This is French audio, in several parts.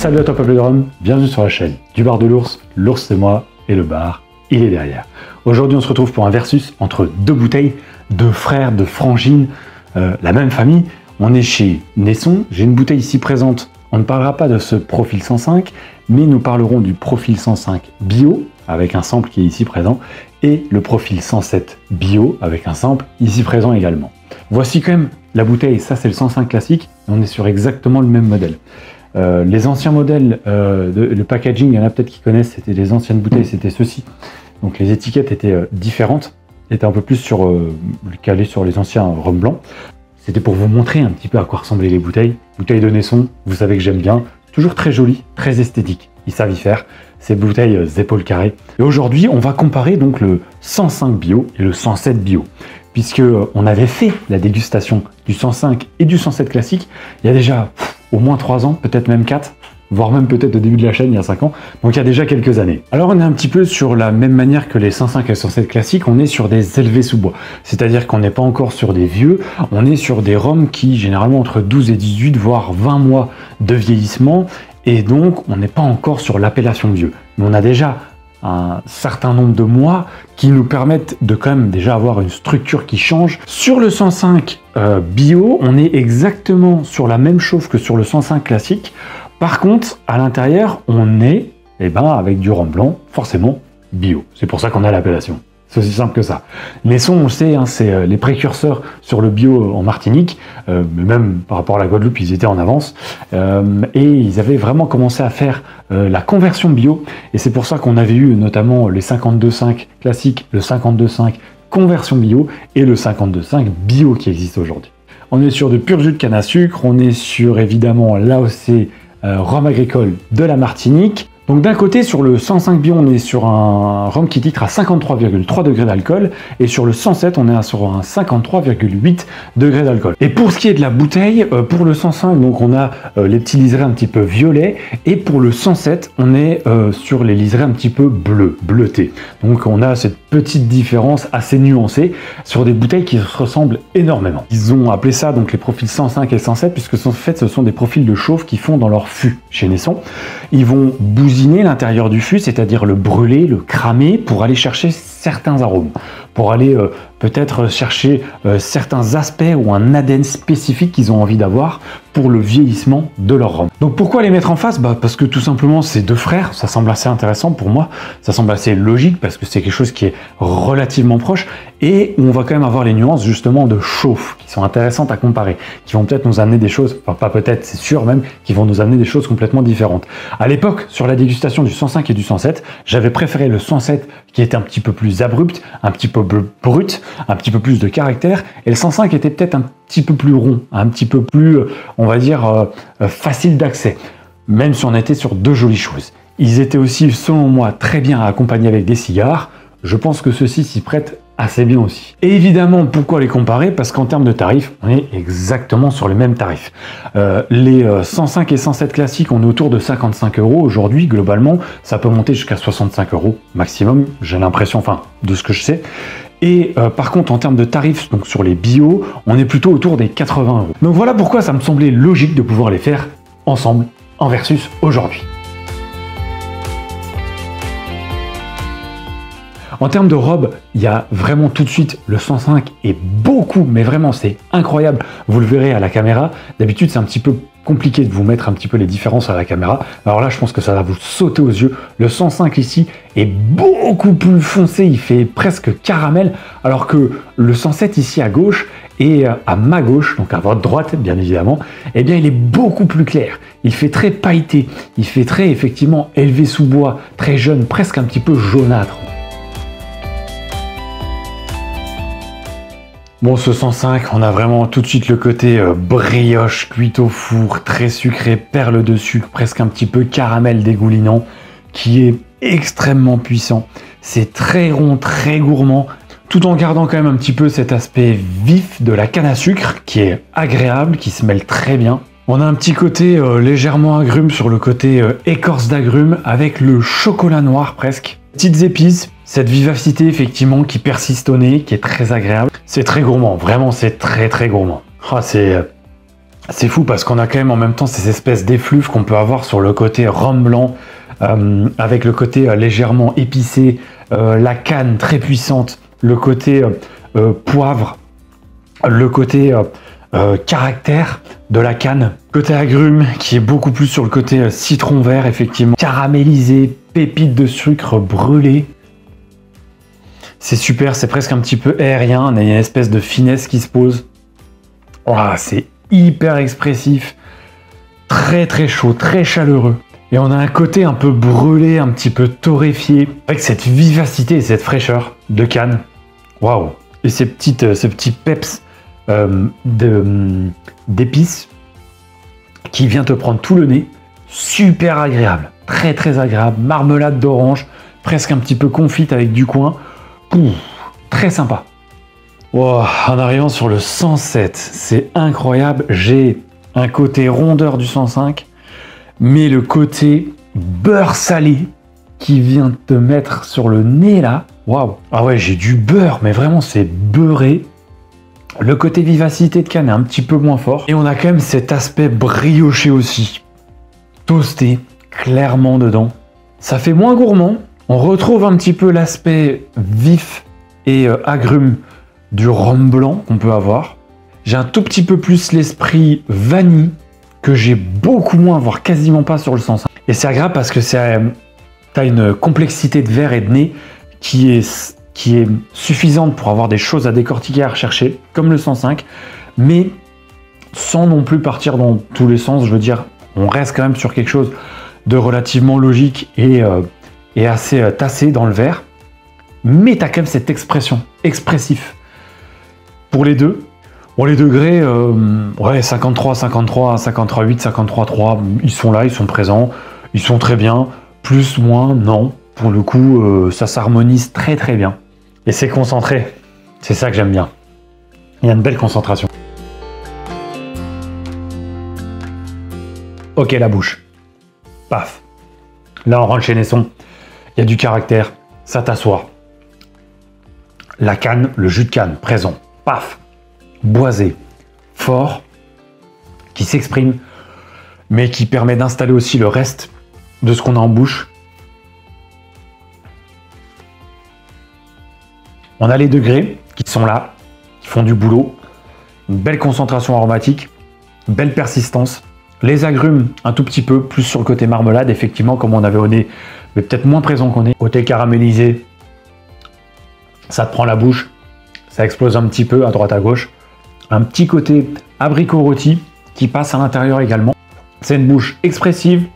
Salut à toi peuple de Rome, bienvenue sur la chaîne du bar de l'ours. L'ours c'est moi et le bar, il est derrière. Aujourd'hui on se retrouve pour un versus entre deux bouteilles, deux frères, deux frangines, la même famille. On est chez Nesson, j'ai une bouteille ici présente. On ne parlera pas de ce profil 105, mais nous parlerons du profil 105 bio, avec un sample qui est ici présent, et le profil 107 bio, avec un sample ici présent également. Voici quand même la bouteille, ça c'est le 105 classique, on est sur exactement le même modèle. Les anciens modèles, le packaging, il y en a peut-être qui connaissent, c'était les anciennes bouteilles, c'était ceci. Donc les étiquettes étaient différentes, étaient un peu plus calées sur les anciens rhum blancs. C'était pour vous montrer un petit peu à quoi ressemblaient les bouteilles. Bouteilles de Nesson, vous savez que j'aime bien. Toujours très joli, très esthétique. Ils savent y faire. Ces bouteilles épaules carrées. Et aujourd'hui, on va comparer donc le 105 bio et le 107 bio. Puisque on avait fait la dégustation du 105 et du 107 classique il y a déjà au moins 3 ans, peut-être même 4. Voire même peut-être au début de la chaîne il y a 5 ans, donc il y a déjà quelques années. Alors on est un petit peu sur la même manière que les 105 et 107 classiques, on est sur des élevés sous bois. C'est-à-dire qu'on n'est pas encore sur des vieux, on est sur des rhums qui généralement entre 12 et 18, voire 20 mois de vieillissement, et donc on n'est pas encore sur l'appellation vieux. Mais on a déjà un certain nombre de mois qui nous permettent de quand même déjà avoir une structure qui change. Sur le 105 bio, on est exactement sur la même chauffe que sur le 105 classique. Par contre, à l'intérieur, on est avec du rhum blanc, forcément bio. C'est pour ça qu'on a l'appellation. C'est aussi simple que ça. Nesson, on le sait, hein, c'est les précurseurs sur le bio en Martinique, mais même par rapport à la Guadeloupe, ils étaient en avance. Et ils avaient vraiment commencé à faire la conversion bio. Et c'est pour ça qu'on avait eu notamment les 52.5 classiques, le 52.5 conversion bio et le 52.5 bio qui existe aujourd'hui. On est sur de pur jus de canne à sucre, on est sur évidemment l'AOC rhum agricole de la Martinique. Donc d'un côté, sur le 105 bio, on est sur un rhum qui titre à 53,3 degrés d'alcool, et sur le 107, on est sur un 53,8 degrés d'alcool. Et pour ce qui est de la bouteille, pour le 105, donc on a les petits liserés un petit peu violets, et pour le 107, on est sur les liserés un petit peu bleutés. Donc on a cette petite différence assez nuancée sur des bouteilles qui se ressemblent énormément. Ils ont appelé ça donc les profils 105 et 107, puisque en fait ce sont des profils de chauffe qui font dans leur fût chez Nesson. Ils vont bousiner l'intérieur du fût, c'est-à-dire le brûler, le cramer pour aller chercher certains arômes, pour aller peut-être chercher certains aspects ou un ADN spécifique qu'ils ont envie d'avoir pour le vieillissement de leur rhum. Donc pourquoi les mettre en face? Parce que tout simplement c'est deux frères, ça semble assez intéressant pour moi, ça semble assez logique parce que c'est quelque chose qui est relativement proche et où on va quand même avoir les nuances justement de chauffe qui sont intéressantes à comparer, qui vont peut-être nous amener des choses, enfin pas peut-être, c'est sûr même, qui vont nous amener des choses complètement différentes. À l'époque, sur la dégustation du 105 et du 107, j'avais préféré le 107 qui était un petit peu plus abrupt, un petit peu brut, un petit peu plus de caractère, et le 105 était peut-être un petit peu plus rond, un petit peu plus, on va dire, facile d'accès, même si on était sur deux jolies choses. Ils étaient aussi, selon moi, très bien à accompagner avec des cigares. Je pense que ceux-ci s'y prêtent assez bien aussi. Et évidemment, pourquoi les comparer? Parce qu'en termes de tarifs, on est exactement sur les mêmes tarifs. Les 105 et 107 classiques, on est autour de 55 € aujourd'hui, globalement. Ça peut monter jusqu'à 65 € maximum, j'ai l'impression, enfin, de ce que je sais. Et par contre, en termes de tarifs, donc sur les bio, on est plutôt autour des 80 €. Donc voilà pourquoi ça me semblait logique de pouvoir les faire ensemble, en versus aujourd'hui. En termes de robe, il y a vraiment tout de suite le 105 et beaucoup, mais vraiment c'est incroyable, vous le verrez à la caméra. D'habitude c'est un petit peu compliqué de vous mettre un petit peu les différences à la caméra. Alors là je pense que ça va vous sauter aux yeux. Le 105 ici est beaucoup plus foncé, il fait presque caramel, alors que le 107 ici à gauche et à ma gauche, donc à votre droite bien évidemment, eh bien il est beaucoup plus clair. Il fait très pailleté, il fait très effectivement élevé sous bois, très jeune, presque un petit peu jaunâtre. Bon, ce 105, on a vraiment tout de suite le côté brioche, cuite au four, très sucré, perle de sucre, presque un petit peu caramel dégoulinant, qui est extrêmement puissant. C'est très rond, très gourmand, tout en gardant quand même un petit peu cet aspect vif de la canne à sucre, qui est agréable, qui se mêle très bien. On a un petit côté légèrement agrume sur le côté écorce d'agrumes, avec le chocolat noir presque. Petites épices, cette vivacité effectivement qui persiste au nez, qui est très agréable. C'est très gourmand, vraiment c'est très gourmand. Oh, c'est C'est fou parce qu'on a quand même en même temps ces espèces d'effluves qu'on peut avoir sur le côté rhum blanc, avec le côté légèrement épicé, la canne très puissante, le côté poivre, le côté caractère de la canne, côté agrumes qui est beaucoup plus sur le côté citron vert, effectivement, caramélisé, pépites de sucre brûlées. C'est super, c'est presque un petit peu aérien, il y a une espèce de finesse qui se pose. Oh, c'est hyper expressif, très très chaud, très chaleureux. Et on a un côté un peu brûlé, un petit peu torréfié, avec cette vivacité et cette fraîcheur de canne. Waouh! Et ces petits peps d'épices qui vient te prendre tout le nez. Super agréable, très très agréable. Marmelade d'orange, presque un petit peu confite avec du coin. Pouf, très sympa. Wow, en arrivant sur le 107, c'est incroyable. J'ai un côté rondeur du 105, mais le côté beurre salé qui vient te mettre sur le nez là. Waouh! Ah ouais, j'ai du beurre, mais vraiment c'est beurré. Le côté vivacité de canne est un petit peu moins fort. Et on a quand même cet aspect brioché aussi. Toasté, clairement dedans. Ça fait moins gourmand. On retrouve un petit peu l'aspect vif et agrume du rhum blanc qu'on peut avoir. J'ai un tout petit peu plus l'esprit vanille que j'ai beaucoup moins, voire quasiment pas sur le 105. Et c'est agréable parce que t'as une complexité de verre et de nez qui est suffisante pour avoir des choses à décortiquer, à rechercher, comme le 105, mais sans non plus partir dans tous les sens. Je veux dire, on reste quand même sur quelque chose de relativement logique et assez tassé dans le verre, mais tu as quand même cette expression, expressif. Pour les deux, bon, les degrés, ouais, 53, 53, 53, 8, 53, 3, ils sont là, ils sont présents, ils sont très bien, plus, moins, non. Pour le coup, ça s'harmonise très très bien. Et c'est concentré. C'est ça que j'aime bien. Il y a une belle concentration. Ok, la bouche. Paf. Là, on rentre chez Nesson. Il y a du caractère. Ça t'assoit. La canne, le jus de canne, présent. Paf. Boisé. Fort. Qui s'exprime. Mais qui permet d'installer aussi le reste de ce qu'on a en bouche. On a les degrés qui sont là, qui font du boulot. Une belle concentration aromatique, belle persistance. Les agrumes, un tout petit peu, plus sur le côté marmelade, effectivement, comme on avait au nez, mais peut-être moins présent qu'on est. Côté caramélisé, ça te prend la bouche, ça explose un petit peu à droite à gauche. Un petit côté abricot rôti qui passe à l'intérieur également. C'est une bouche expressive,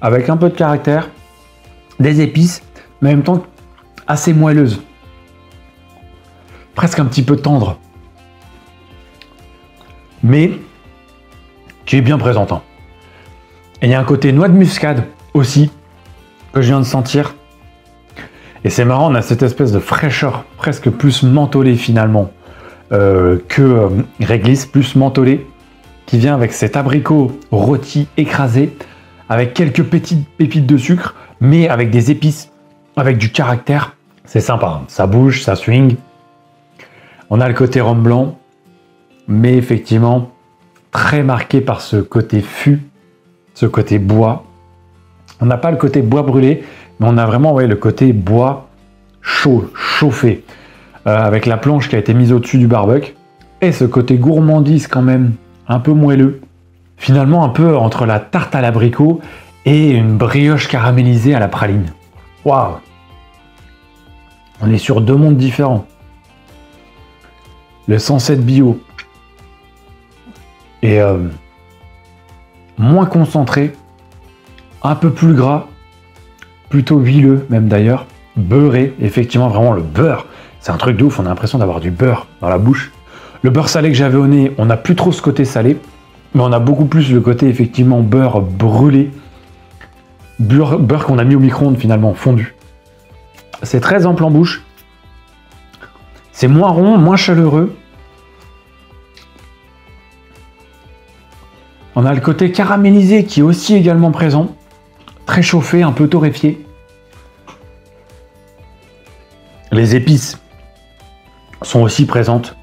avec un peu de caractère, des épices, mais en même temps assez moelleuse. Presque un petit peu tendre, mais qui est bien présentant. Et il y a un côté noix de muscade aussi, que je viens de sentir. Et c'est marrant, on a cette espèce de fraîcheur, presque plus mentholée finalement, que réglisse, plus mentholée, qui vient avec cet abricot rôti écrasé, avec quelques petites pépites de sucre, mais avec des épices, avec du caractère. C'est sympa, hein. Ça bouge, ça swing. On a le côté rhum blanc, mais effectivement, très marqué par ce côté fût, ce côté bois. On n'a pas le côté bois brûlé, mais on a vraiment le côté bois chaud, chauffé, avec la planche qui a été mise au-dessus du barbecue, et ce côté gourmandise quand même, un peu moelleux. Finalement, un peu entre la tarte à l'abricot et une brioche caramélisée à la praline. Waouh! On est sur deux mondes différents. Le 107 bio est moins concentré, un peu plus gras, plutôt huileux même d'ailleurs, beurré, effectivement vraiment le beurre, c'est un truc de ouf, on a l'impression d'avoir du beurre dans la bouche. Le beurre salé que j'avais au nez, on n'a plus trop ce côté salé, mais on a beaucoup plus le côté effectivement beurre brûlé, beurre qu'on a mis au micro-ondes finalement, fondu. C'est très ample en bouche. C'est moins rond, moins chaleureux. On a le côté caramélisé qui est aussi également présent. Très chauffé, un peu torréfié. Les épices sont aussi présentes.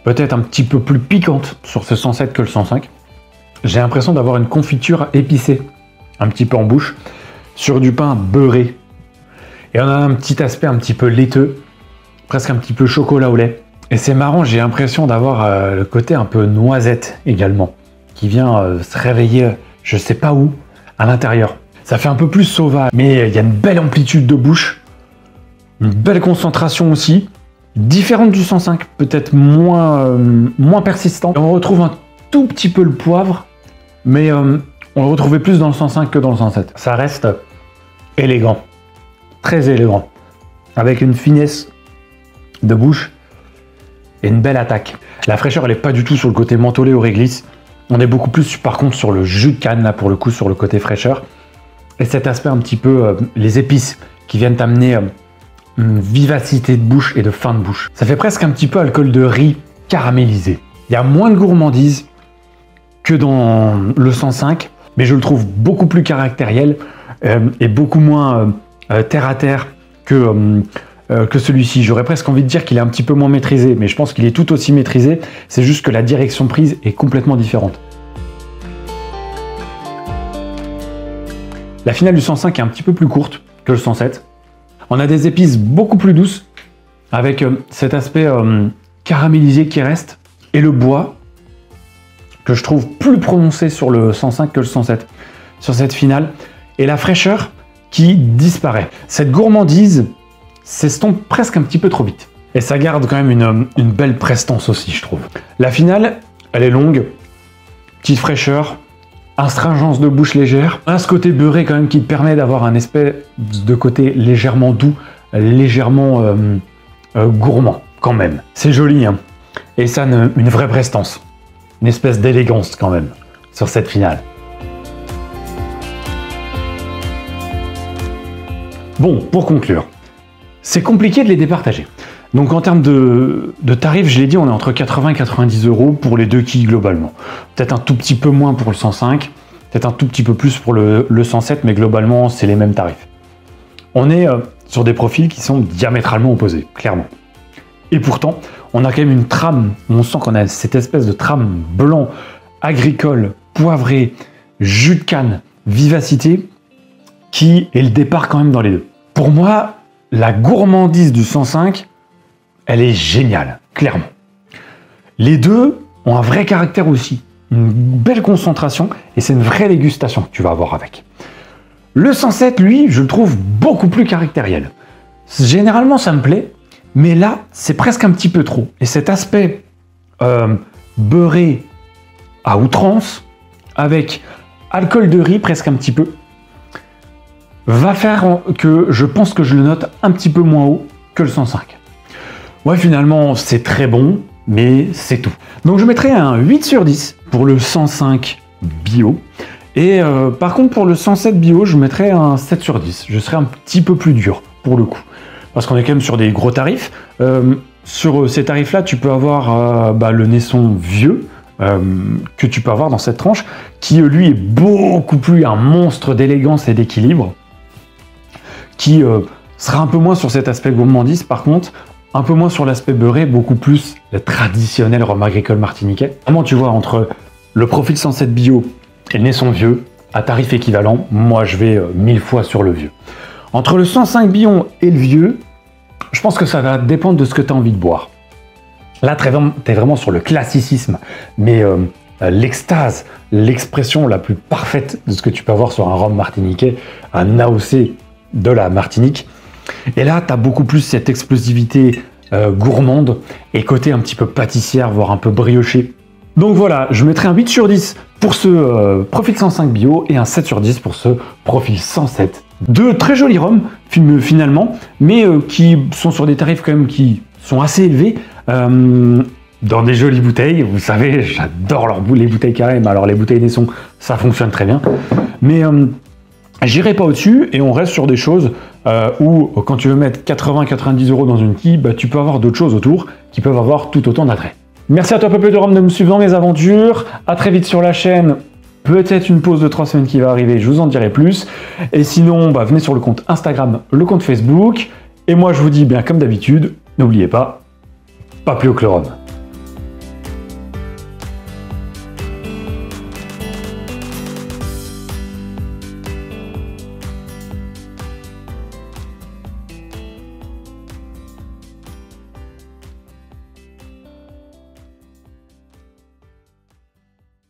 Peut-être un petit peu plus piquantes sur ce 107 que le 105. j'ai l'impression d'avoir une confiture épicée, un petit peu en bouche, sur du pain beurré. Et on a un petit aspect un petit peu laiteux, presque un petit peu chocolat au lait. Et c'est marrant, j'ai l'impression d'avoir le côté un peu noisette également, qui vient se réveiller, je sais pas où, à l'intérieur. Ça fait un peu plus sauvage, mais il y a une belle amplitude de bouche, une belle concentration aussi, différente du 105, peut-être moins persistante. Et on retrouve un tout petit peu le poivre, mais on le retrouvait plus dans le 105 que dans le 107. Ça reste élégant, très élégant, avec une finesse de bouche et une belle attaque. La fraîcheur, elle n'est pas du tout sur le côté mentholé ou réglisse. On est beaucoup plus, par contre, sur le jus de canne, là, pour le coup, sur le côté fraîcheur. Et cet aspect un petit peu, les épices qui viennent amener une vivacité de bouche et de fin de bouche. Ça fait presque un petit peu alcool de riz caramélisé. Il y a moins de gourmandise que dans le 105, mais je le trouve beaucoup plus caractériel et beaucoup moins terre à terre que celui-ci. J'aurais presque envie de dire qu'il est un petit peu moins maîtrisé, mais je pense qu'il est tout aussi maîtrisé. C'est juste que la direction prise est complètement différente. La finale du 105 est un petit peu plus courte que le 107. On a des épices beaucoup plus douces, avec cet aspect caramélisé qui reste, et le bois, que je trouve plus prononcé sur le 105 que le 107, sur cette finale, et la fraîcheur qui disparaît. Cette gourmandise s'estompe presque un petit peu trop vite. Et ça garde quand même une belle prestance aussi, je trouve. La finale, elle est longue, petite fraîcheur, astringence de bouche légère, ce côté beurré quand même qui te permet d'avoir un espèce de côté légèrement doux, légèrement gourmand quand même. C'est joli, hein. Et ça a une vraie prestance, une espèce d'élégance quand même sur cette finale. Bon, pour conclure, c'est compliqué de les départager. Donc en termes de tarifs, je l'ai dit, on est entre 80 et 90 € pour les deux quilles globalement. Peut-être un tout petit peu moins pour le 105, peut-être un tout petit peu plus pour le 107, mais globalement, c'est les mêmes tarifs. On est sur des profils qui sont diamétralement opposés, clairement. Et pourtant, on a quand même une trame, on sent qu'on a cette espèce de trame blanc, agricole, poivré, jus de canne, vivacité, qui est le départ quand même dans les deux. Pour moi, la gourmandise du 105, elle est géniale, clairement. Les deux ont un vrai caractère aussi, une belle concentration, et c'est une vraie dégustation que tu vas avoir avec. Le 107, lui, je le trouve beaucoup plus caractériel. Généralement, ça me plaît, mais là, c'est presque un petit peu trop. Et cet aspect beurré à outrance, avec alcool de riz presque un petit peu, va faire que je pense que je le note un petit peu moins haut que le 105. Ouais, finalement, c'est très bon, mais c'est tout. Donc je mettrai un 8 sur 10 pour le 105 bio. Et par contre, pour le 107 bio, je mettrai un 7 sur 10. Je serai un petit peu plus dur, pour le coup. Parce qu'on est quand même sur des gros tarifs. Sur ces tarifs-là, tu peux avoir le Naisson vieux, que tu peux avoir dans cette tranche, qui lui est beaucoup plus un monstre d'élégance et d'équilibre, qui sera un peu moins sur cet aspect gourmandise, par contre, un peu moins sur l'aspect beurré, beaucoup plus le traditionnel rhum agricole martiniquais. Vraiment, tu vois, entre le profil 107 bio et le Naisson vieux, à tarif équivalent, moi je vais 1000 fois sur le vieux. Entre le 105 bio et le vieux, je pense que ça va dépendre de ce que tu as envie de boire. Là, tu es vraiment sur le classicisme, mais l'extase, l'expression la plus parfaite de ce que tu peux avoir sur un rhum martiniquais, un AOC de la Martinique. Et là, tu as beaucoup plus cette explosivité gourmande et côté un petit peu pâtissière, voire un peu brioché. Donc voilà, je mettrai un 8 sur 10 pour ce profil 105 bio et un 7 sur 10 pour ce profil 107. Deux très jolis rhums, finalement, mais qui sont sur des tarifs quand même qui sont assez élevés, dans des jolies bouteilles. Vous savez, j'adore les bouteilles carrées, mais alors les bouteilles Naisson, ça fonctionne très bien. Mais j'irai pas au-dessus et on reste sur des choses où quand tu veux mettre 80-90 € dans une quille, tu peux avoir d'autres choses autour qui peuvent avoir tout autant d'attrait. Merci à toi Peuple de Rhum de me suivre dans mes aventures. À très vite sur la chaîne. Peut-être une pause de 3 semaines qui va arriver, je vous en dirai plus. Et sinon, venez sur le compte Instagram, le compte Facebook. Et moi je vous dis bien comme d'habitude, n'oubliez pas plus haut que le rhum.